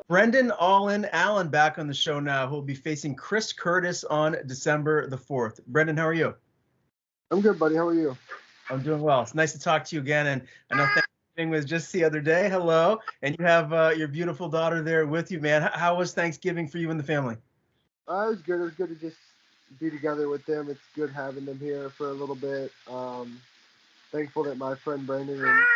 Brendan All-In Allen back on the show now, who will be facing Chris Curtis on December the 4th. Brendan, how are you? I'm good, buddy. How are you? I'm doing well. It's nice to talk to you again. And I know Thanksgiving was just the other day. Hello. And you have your beautiful daughter there with you, man. How was Thanksgiving for you and the family? It was good. It was good to just be together with them. It's good having them here for a little bit. Thankful that my friend Brandon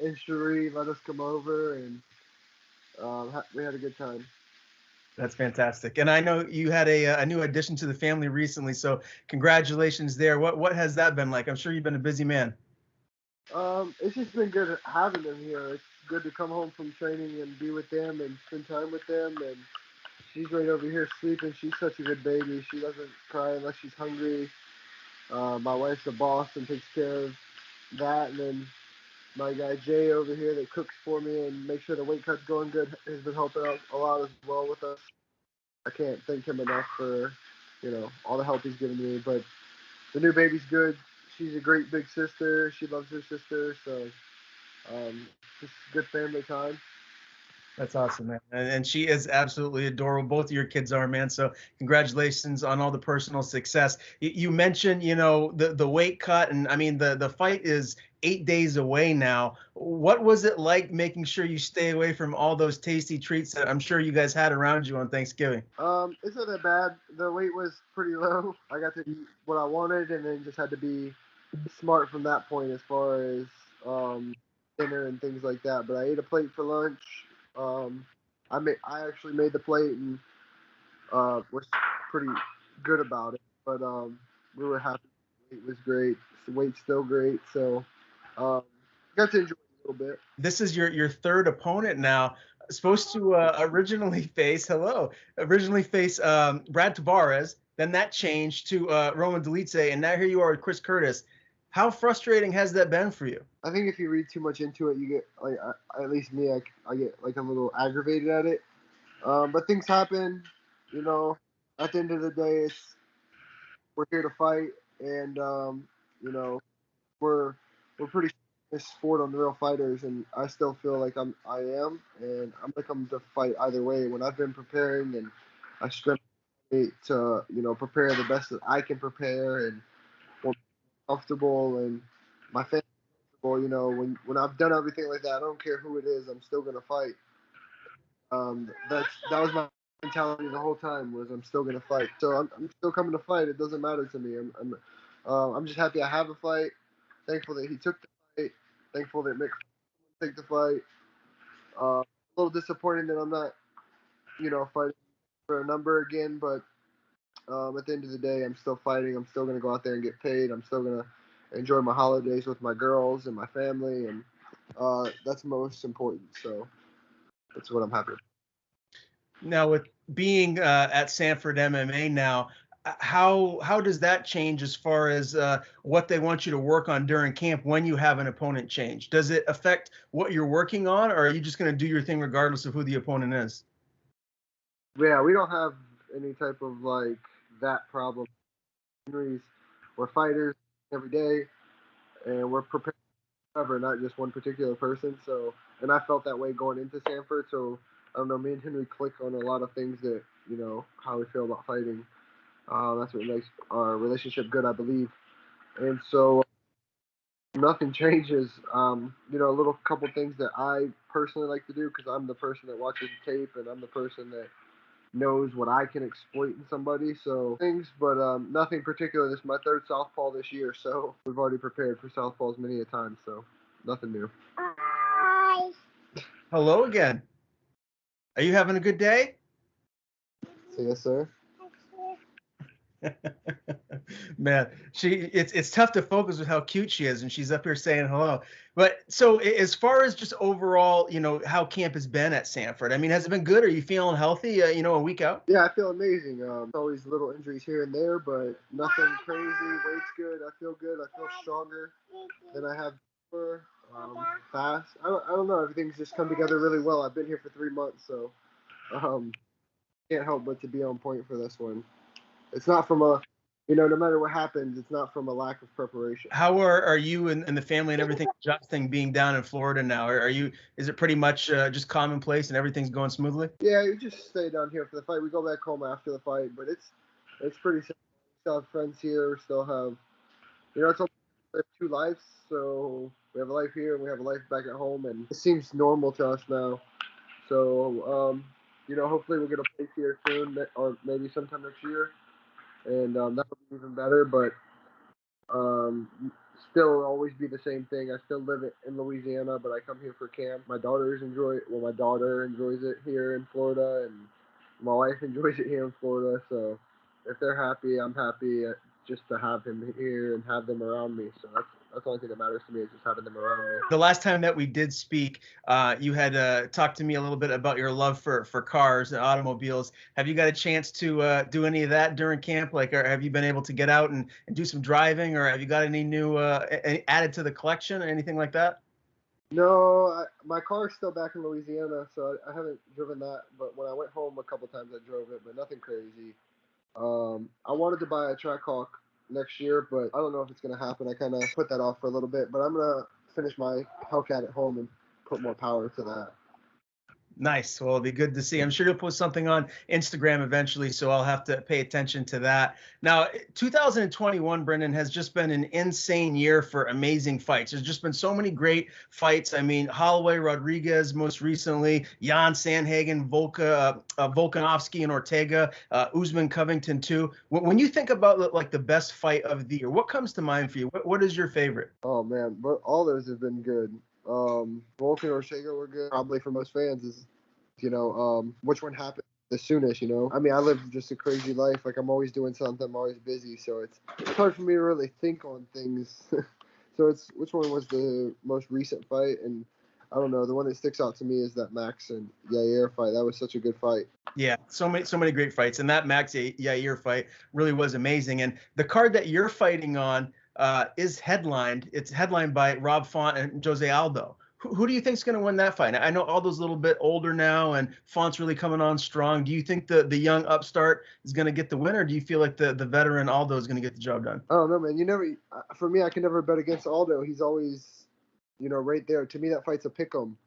and Cherie let us come over, and we had a good time. That's fantastic. And I know you had a new addition to the family recently, so congratulations there. What has that been like? I'm sure you've been a busy man. It's just been good having them here. It's good to come home from training and be with them and spend time with them. And she's right over here sleeping. She's such a good baby. She doesn't cry unless she's hungry. My wife's the boss and takes care of that. And then my guy Jay over here that cooks for me and makes sure the weight cut's going good has been helping out a lot as well with us. I can't thank him enough for, all the help he's given me. But the new baby's good. She's a great big sister. She loves her sister. So just good family time. That's awesome, man. And she is absolutely adorable. Both of your kids are, man. So congratulations on all the personal success. You mentioned, the weight cut, and I mean, the fight is 8 days away now. What was it like making sure you stay away from all those tasty treats that I'm sure you guys had around you on Thanksgiving? It's not that bad. The weight was pretty low. I got to eat what I wanted, and then just had to be smart from that point as far as dinner and things like that. But I ate a plate for lunch. I actually made the plate and was pretty good about it. But we were happy. The weight was great. The weight's still great. So got to enjoy it a little bit. This is your third opponent now. Supposed to originally face Brad Tavares. Then that changed to Roman Dolidze, and now here you are with Chris Curtis. How frustrating has that been for you? I think if you read too much into it, you get at least me, I get like a little aggravated at it. But things happen, At the end of the day, we're here to fight, and we're pretty sure this sport on real fighters, and I still feel like I am, and I'm gonna come to fight either way. When I've been preparing, and I spent to prepare the best that I can prepare, and comfortable, and my family. Well, when I've done everything like that, I don't care who it is. I'm still gonna fight. That was my mentality the whole time. Was I'm still gonna fight. So I'm still coming to fight. It doesn't matter to me. I'm just happy I have a fight. Thankful that he took the fight. Thankful that Mick took the fight. A little disappointed that I'm not, fighting for a number again. But at the end of the day, I'm still fighting. I'm still gonna go out there and get paid. I'm still gonna enjoy my holidays with my girls and my family, and that's most important. So that's what I'm happy with. Now, with being at Sanford MMA now, how does that change as far as what they want you to work on during camp when you have an opponent change? Does it affect what you're working on, or are you just going to do your thing regardless of who the opponent is? Yeah, we don't have any type of that problem. We're fighters every day, and we're prepared forever, not just one particular person. So, and I felt that way going into Sanford. So, I don't know. Me and Henry click on a lot of things that how we feel about fighting. That's what makes our relationship good, I believe. And so, nothing changes. A little couple things that I personally like to do because I'm the person that watches the tape, and I'm the person that knows what I can exploit in somebody. So things, but nothing particular. This is my third southpaw this year, so we've already prepared for southpaws many a time. So nothing new. Hi. Hello again. Are you having a good day? Yes, sir. Man, it's tough to focus with how cute she is, and she's up here saying hello. But so as far as just overall, how camp has been at Sanford, I mean, has it been good? Are you feeling healthy, a week out? Yeah, I feel amazing. Always little injuries here and there, but nothing crazy. Weight's good. I feel good. I feel stronger than I have before. Fast. I don't know. Everything's just come together really well. I've been here for 3 months, so can't help but to be on point for this one. It's not from a no matter what happens, it's not from a lack of preparation. How are you and the family and everything adjusting being down in Florida now? Are you, is it pretty much just commonplace and everything's going smoothly? Yeah, we just stay down here for the fight. We go back home after the fight, but it's pretty simple. We still have friends here. We still have, it's almost we have two lives. So we have a life here and we have a life back at home, and it seems normal to us now. So hopefully we'll get a place here soon, or maybe sometime next year, and that would be even better. But um, still always be the same thing. I still live in Louisiana, but I come here for camp. My daughters enjoy it. Well, my daughter enjoys it here in Florida, and my wife enjoys it here in Florida. So if they're happy, I'm happy. Just to have him here and have them around me. So that's the only thing that matters to me is just having them around me. The last time that we did speak, you had talked to me a little bit about your love for cars and automobiles. Have you got a chance to do any of that during camp? Like, or have you been able to get out and do some driving, or have you got any new added to the collection or anything like that? No, my car's still back in Louisiana, so I haven't driven that. But when I went home a couple times, I drove it, but nothing crazy. I wanted to buy a Trackhawk next year, but I don't know if it's gonna happen. I kind of put that off for a little bit, but I'm gonna finish my Hellcat at home and put more power to that. Nice. Well, it'll be good to see. I'm sure you'll post something on Instagram eventually, so I'll have to pay attention to that. Now, 2021, Brendan, has just been an insane year for amazing fights. There's just been so many great fights. I mean, Holloway, Rodriguez, most recently, Jan Sandhagen, Volkanovski, and Ortega, Usman, Covington, too. When you think about like the best fight of the year, what comes to mind for you? What is your favorite? Oh man, but all those have been good. Volk and Ortega were good. Probably for most fans is, which one happened the soonest. I mean, I live just a crazy life. Like I'm always doing something. I'm always busy, so it's hard for me to really think on things. So it's which one was the most recent fight, and I don't know. The one that sticks out to me is that Max and Yair fight. That was such a good fight. Yeah, so many great fights, and that Max Yair fight really was amazing. And the card that you're fighting on is headlined. It's headlined by Rob Font and Jose Aldo. Who do you think is going to win that fight? I know Aldo's a little bit older now, and Font's really coming on strong. Do you think the young upstart is going to get the win, or do you feel like the veteran Aldo is going to get the job done? I don't know, man. For me, I can never bet against Aldo. He's always, right there. To me, that fight's a pick 'em.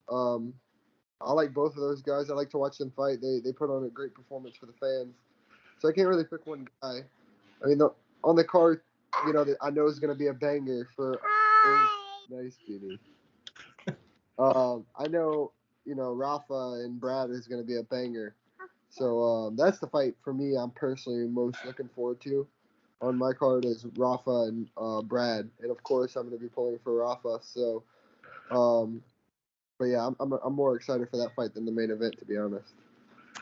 I like both of those guys. I like to watch them fight. They put on a great performance for the fans. So I can't really pick one guy. I mean, on the card, I know is going to be a banger for nice beauty. I know, Rafa and Brad is going to be a banger. So that's the fight for me. I'm personally most looking forward to. On my card is Rafa and Brad, and of course I'm going to be pulling for Rafa. So, but yeah, I'm more excited for that fight than the main event, to be honest.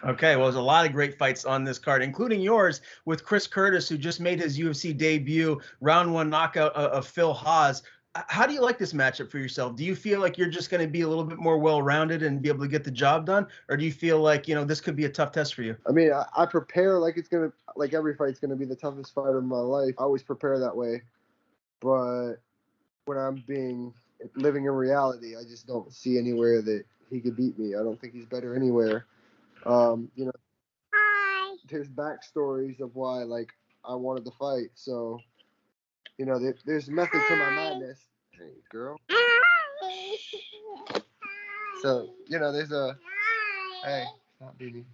Okay, well, there's a lot of great fights on this card, including yours with Chris Curtis, who just made his UFC debut, round one knockout of Phil Haas. How do you like this matchup for yourself? Do you feel like you're just going to be a little bit more well-rounded and be able to get the job done, or do you feel like this could be a tough test for you? I mean, I prepare like like every fight's gonna be the toughest fight of my life. I always prepare that way, but when I'm living in reality, I just don't see anywhere that he could beat me. I don't think he's better anywhere. You know, there's backstories of why like I wanted to fight. So, there's method to my madness. Hey, girl. So, there's a hey, not baby.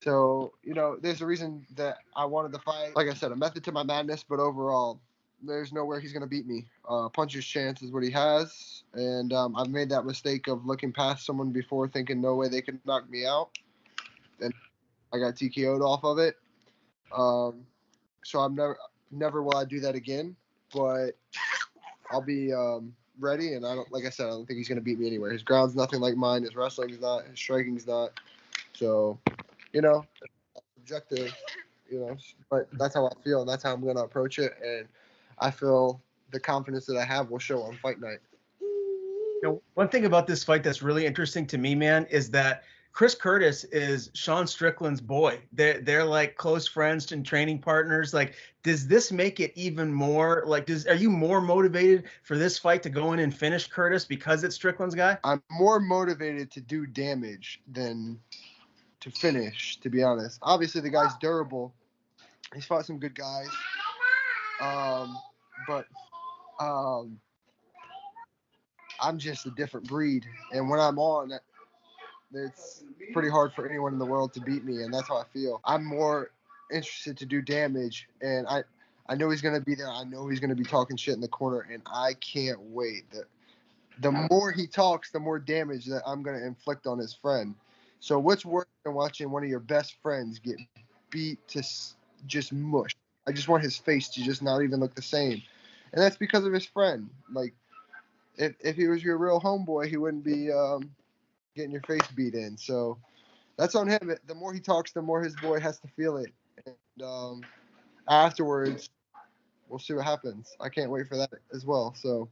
So, there's a reason that I wanted to fight. Like I said, a method to my madness, but overall, there's nowhere he's going to beat me. Puncher's chance is what he has. And I've made that mistake of looking past someone before thinking no way they could knock me out. And I got TKO'd off of it. So I'm never will I do that again. But I'll be ready. And like I said, I don't think he's going to beat me anywhere. His ground's nothing like mine. His wrestling's not. His striking's not. So, subjective, but that's how I feel, and that's how I'm going to approach it. And I feel the confidence that I have will show on fight night. One thing about this fight that's really interesting to me, man, is that Chris Curtis is Sean Strickland's boy. They're like close friends and training partners. Like, does this make it even more like? Are you more motivated for this fight to go in and finish Curtis because it's Strickland's guy? I'm more motivated to do damage than to finish, to be honest. Obviously, the guy's durable, He's fought some good guys. But I'm just a different breed, and when I'm on, it's pretty hard for anyone in the world to beat me, and that's how I feel. I'm more interested to do damage, and I know he's gonna be there. I know he's gonna be talking shit in the corner, and I can't wait. The more he talks, the more damage that I'm gonna inflict on his friend. So what's worse than watching one of your best friends get beat to just mush? I just want his face to just not even look the same, and that's because of his friend. Like, if he was your real homeboy, he wouldn't be getting your face beat in. So that's on him. The more he talks, the more his boy has to feel it. And afterwards, we'll see what happens. I can't wait for that as well. So,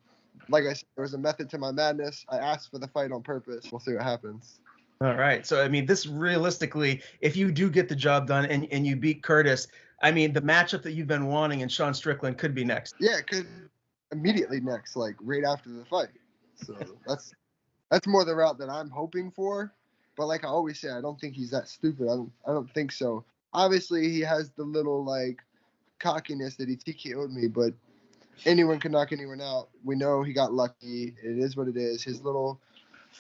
like I said, there was a method to my madness. I asked for the fight on purpose. We'll see what happens. All right. So, I mean, this realistically, if you do get the job done and you beat Curtis, I mean, the matchup that you've been wanting and Sean Strickland could be next. Yeah, it could immediately next, like right after the fight. So that's more the route that I'm hoping for. But like I always say, I don't think he's that stupid. I don't think so. Obviously, he has the little like cockiness that he TKO'd me, but anyone can knock anyone out. We know he got lucky. It is what it is. His little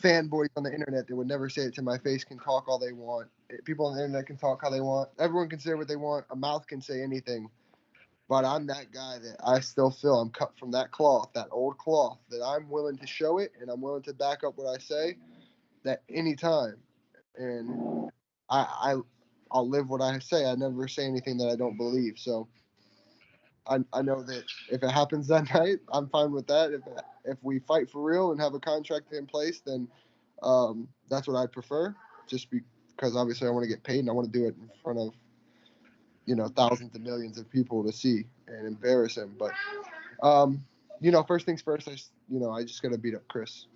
fanboys on the internet that would never say it to my face can talk all they want. People on the internet can talk how they want. Everyone can say what they want. A mouth can say anything. But I'm that guy that I still feel I'm cut from that cloth, that old cloth, that I'm willing to show it and I'm willing to back up what I say at any time. And I'll live what I say. I never say anything that I don't believe. So I know that if it happens that night, I'm fine with that. If we fight for real and have a contract in place, then that's what I'd prefer. Just because obviously I want to get paid and I want to do it in front of thousands of millions of people to see and embarrass him. But first things first, I just gotta beat up Chris.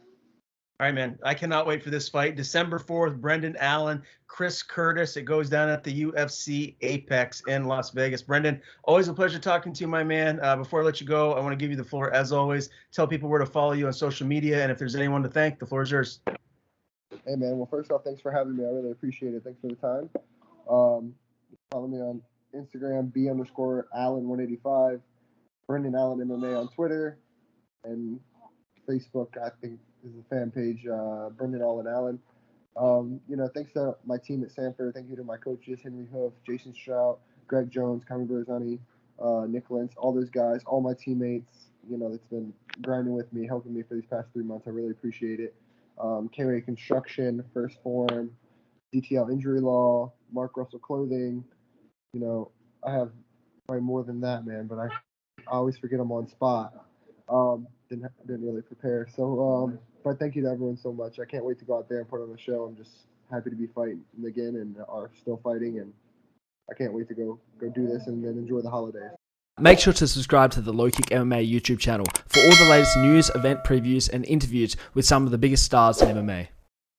All right, man. I cannot wait for this fight. December 4th, Brendan Allen, Chris Curtis. It goes down at the UFC Apex in Las Vegas. Brendan, always a pleasure talking to you, my man. Before I let you go, I want to give you the floor, as always. Tell people where to follow you on social media, and if there's anyone to thank, the floor is yours. Hey, man. Well, first off, thanks for having me. I really appreciate it. Thanks for the time. Follow me on Instagram, B_Allen185, Brendan Allen MMA on Twitter, and Facebook, I think, is the fan page, Brendan Allen. Thanks to my team at Sanford. Thank you to my coaches, Henry Hoof, Jason Strout, Greg Jones, Kami Berzani, Nick Lentz, all those guys, all my teammates, that's been grinding with me, helping me for these past 3 months. I really appreciate it. K-Ray Construction, First Form, DTL Injury Law, Mark Russell Clothing. I have probably more than that, man, but I always forget I'm on spot. Didn't really prepare. So, but thank you to everyone so much. I can't wait to go out there and put on a show. I'm just happy to be fighting again and are still fighting, and I can't wait to go do this and then enjoy the holidays. Make sure to subscribe to the LowKick MMA YouTube channel for all the latest news, event previews, and interviews with some of the biggest stars in MMA.